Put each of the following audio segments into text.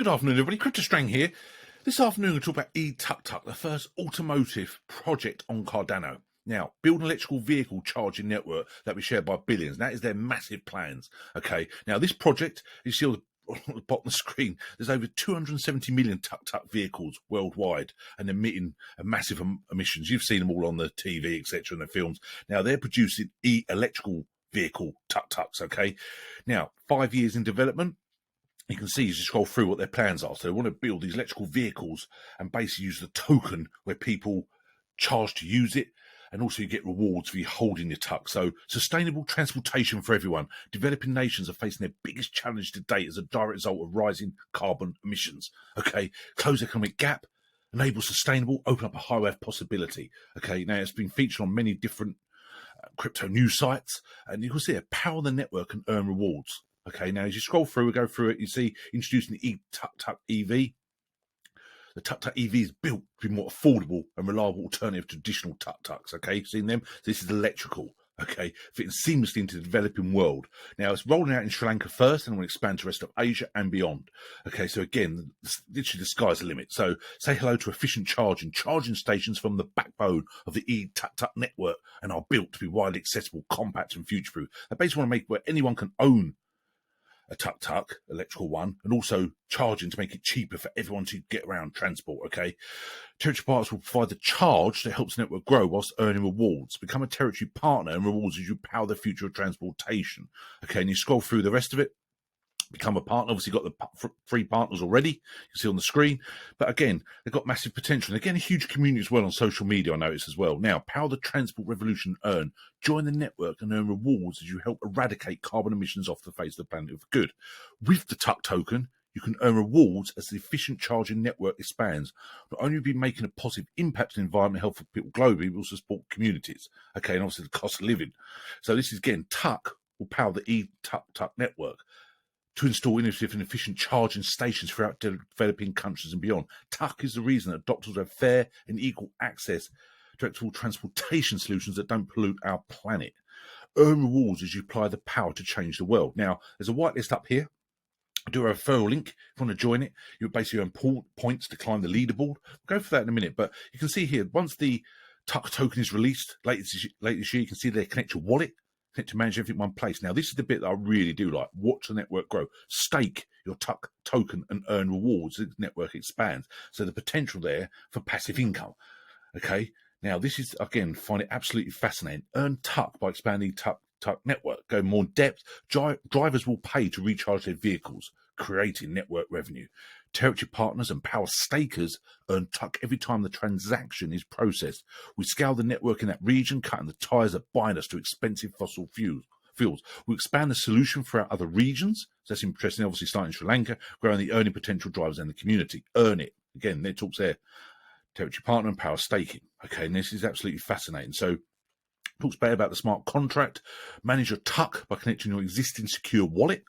Good afternoon, everybody. CryptoStrang here. This afternoon, we'll talk about eTukTuk, the first automotive project on Cardano. Now, build an electrical vehicle charging network that we shared by billions. That is their massive plans. Okay. Now, this project, you see on the bottom of the screen, there's over 270 million TukTuk vehicles worldwide and emitting a massive emissions. You've seen them all on the TV, etc., in the films. Now, they're producing electrical vehicle TukTuks. Okay. Now, 5 years in development. You can see as you scroll through what their plans are. So they want to build these electrical vehicles and basically use the token where people charge to use it, and also you get rewards for you holding your TUK. So sustainable transportation for everyone. Developing nations are facing their biggest challenge to date as a direct result of rising carbon emissions. Okay, close economic gap, enable sustainable, open up a highway of possibility. Okay, now it's been featured on many different crypto news sites, and you can see it, power the network and earn rewards. Okay, now as you scroll through, we go through it, you see introducing the eTukTuk EV. The TukTuk EV is built to be more affordable and reliable alternative to traditional TukTuks. Okay, seen them? So this is electrical. Okay, fitting seamlessly into the developing world. Now it's rolling out in Sri Lanka first, and will expand to the rest of Asia and beyond. Okay, so again, literally the sky's the limit. So say hello to efficient charging stations from the backbone of the eTukTuk network, and are built to be widely accessible, compact, and future-proof. They basically want to make where anyone can own a TukTuk, electrical one, and also charging to make it cheaper for everyone to get around transport. Okay, territory partners will provide the charge that helps the network grow whilst earning rewards. Become a territory partner and rewards as you power the future of transportation. Okay, and you scroll through the rest of it. Become a partner. Obviously, got the free partners already. You can see on the screen. But again, they've got massive potential. And again, a huge community as well on social media, I notice as well. Now, power the transport revolution and earn. Join the network and earn rewards as you help eradicate carbon emissions off the face of the planet for good. With the TUK token, you can earn rewards as the efficient charging network expands. Not only will you be making a positive impact on the environment and health for people globally, but also support communities. Okay, and obviously the cost of living. So this is, again, TUK will power the eTukTuk network to install innovative and efficient charging stations throughout developing countries and beyond. TUK is the reason that adopters have fair and equal access to actual transportation solutions that don't pollute our planet. Earn rewards as you apply the power to change the world. Now, there's a whitelist up here. I do a referral link. If you want to join it, you basically earn points to climb the leaderboard. We'll go for that in a minute, but you can see here, once the TUK token is released later this year, you can see they connect your wallet, to manage everything in one place. Now, this is the bit that I really do like. Watch the network grow. Stake your TUK token and earn rewards as the network expands. So the potential there for passive income. Okay. Now, this is, again, find it absolutely fascinating. Earn TUK by expanding TukTuk network. Go more in depth. Drivers will pay to recharge their vehicles, creating network revenue. Territory partners and power stakers earn TUK every time the transaction is processed. We scale the network in that region, cutting the ties that bind us to expensive fossil fuels. We expand the solution for our other regions. So that's interesting. Obviously, starting in Sri Lanka, growing the earning potential drivers and the community. Earn it. Again, there talks there. Territory partner and power staking. Okay, and this is absolutely fascinating. So, talks about the smart contract. Manage your TUK by connecting your existing secure wallet.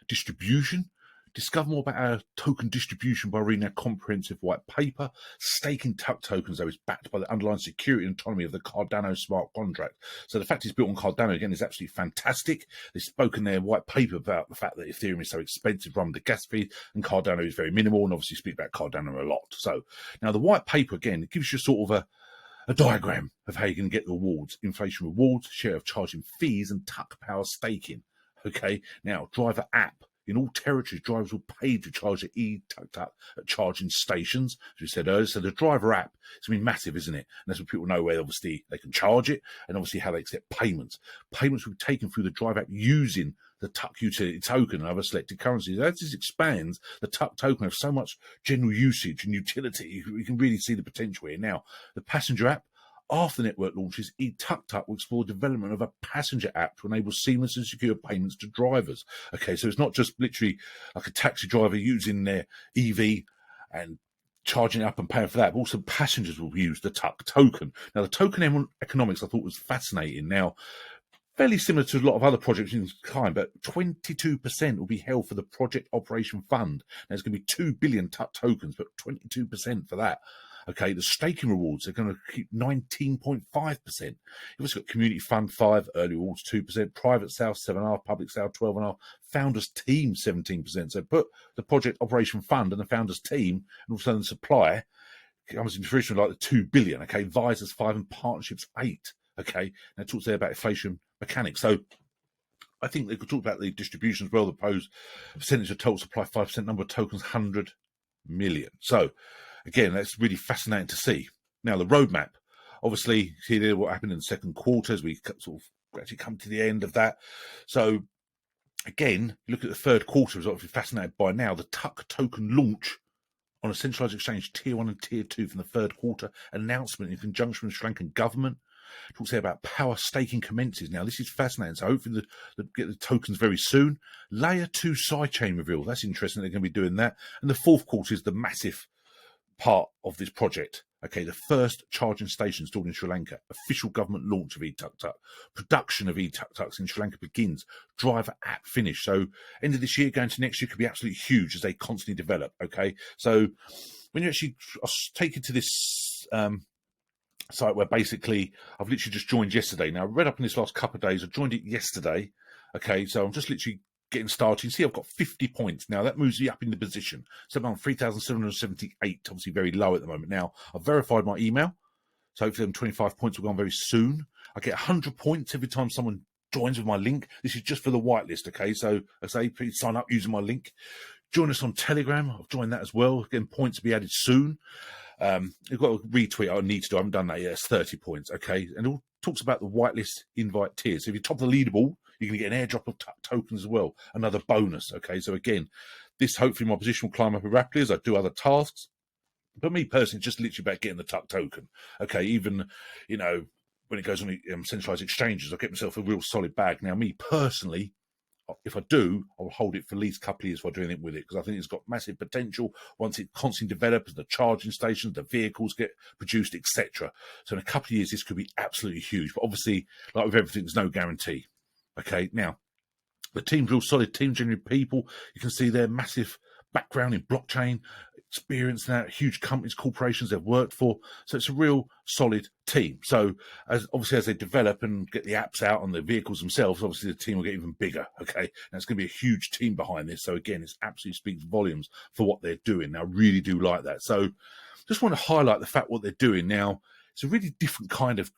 Distribution. Discover more about our token distribution by reading our comprehensive white paper. Staking TUK tokens, though, is backed by the underlying security and autonomy of the Cardano smart contract. So the fact it's built on Cardano, again, is absolutely fantastic. They've spoken in their white paper about the fact that Ethereum is so expensive, run the gas fee, and Cardano is very minimal, and obviously speak about Cardano a lot. So now the white paper, again, it gives you sort of a diagram of how you can get the rewards. Inflation rewards, share of charging fees, and TUK power staking. Okay, now driver app. In all territories, drivers will pay to charge the eTukTuk at charging stations, as we said earlier. So the driver app, it's going to be massive, isn't it? And that's what people know where, obviously, they can charge it, and obviously how they accept payments. Payments will be taken through the driver app using the TUK utility token and other selected currencies. As this expands, the TUK token has so much general usage and utility, you can really see the potential here. Now, the passenger app, after the network launches, eTukTuk will explore development of a passenger app to enable seamless and secure payments to drivers. Okay, so it's not just literally like a taxi driver using their EV and charging it up and paying for that, but also passengers will use the TUK token. Now, the token economics I thought was fascinating. Now, fairly similar to a lot of other projects in kind, but 22% will be held for the Project Operation Fund. There's going to be 2 billion TUK tokens, but 22% for that. Okay, the staking rewards are going to keep 19.5%. You've also got community fund 5, early rewards 2%, private sale 7.5%, public sale 12.5%, founders team 17%. So put the project operation fund and the founders team, and also the supply comes into fruition like the 2 billion. Okay, advisors 5 and partnerships 8. Okay, now it talks there about inflation mechanics. So I think they could talk about the distribution as well. The proposed percentage of total supply 5%, number of tokens 100 million. So again, that's really fascinating to see. Now the roadmap, obviously, see there what happened in the second quarter as we sort of actually come to the end of that. So again, you look at the third quarter, as obviously fascinated by now, the TUK token launch on a centralized exchange, tier 1 and tier 2 from the third quarter announcement in conjunction with the Sri Lankan government. Talks there about power staking commences. Now, this is fascinating. So hopefully they'll get the tokens very soon. Layer 2 sidechain reveal. That's interesting. They're going to be doing that. And the fourth quarter is the massive part of this project. Okay, the first charging station installed in Sri Lanka. Official government launch of eTukTuk. Production of eTukTuks in Sri Lanka begins. Driver app finish. So end of this year, going to next year could be absolutely huge as they constantly develop. Okay, so when you actually take it to this site where basically I've literally just joined yesterday. Now, I read up in this last couple of days. I joined it yesterday. Okay, so I'm just literally getting started. You see, I've got 50 points. Now, that moves me up in the position. So I'm on 3,778, obviously very low at the moment. Now, I've verified my email. So hopefully them 25 points will go on very soon. I get 100 points every time someone joins with my link. This is just for the whitelist, okay? So I say, please sign up using my link. Join us on Telegram. I've joined that as well. Again, points to be added soon. You've got a retweet I need to do. I haven't done that yet. It's 30 points, okay? And it talks about the whitelist invite tiers. So if you're top of the leaderboard, you're going to get an airdrop of tokens as well. Another bonus, okay? So again, this hopefully my position will climb up rapidly as I do other tasks. But me personally, just literally about getting the TUK token, okay? Even, you know, when it goes on centralized exchanges, I'll get myself a real solid bag. Now, me personally, if I do, I'll hold it for at least a couple of years if I do anything with it, because I think it's got massive potential once it constantly develops, the charging stations, the vehicles get produced, etc. So in a couple of years, this could be absolutely huge. But obviously, like with everything, there's no guarantee. Okay, now, the team's real solid, team genuine people. You can see their massive background in blockchain, experience now, huge companies, corporations they've worked for. So it's a real solid team. So as they develop and get the apps out on the vehicles themselves, obviously the team will get even bigger. Okay, and it's going to be a huge team behind this. So again, it absolutely speaks volumes for what they're doing. Now, I really do like that. So just want to highlight the fact what they're doing now. It's a really different kind of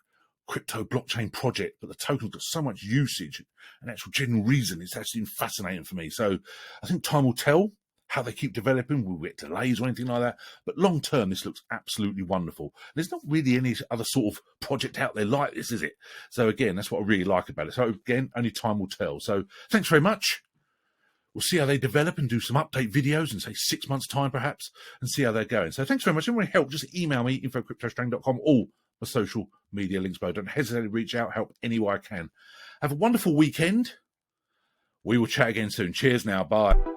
crypto blockchain project, but the token's got so much usage and actual general reason. It's actually fascinating for me. So I think time will tell how they keep developing. Will we get delays or anything like that? But long term, this looks absolutely wonderful. There's not really any other sort of project out there like this, is it? So again, that's what I really like about it. So again, only time will tell. So thanks very much. We'll see how they develop and do some update videos in, say, 6 months' time, perhaps, and see how they're going. So thanks very much. If you want help, just email me, info@cryptostrang.com, all my social media links below. Don't hesitate to reach out, help any way I can. Have a wonderful weekend. We will chat again soon. Cheers now. Bye.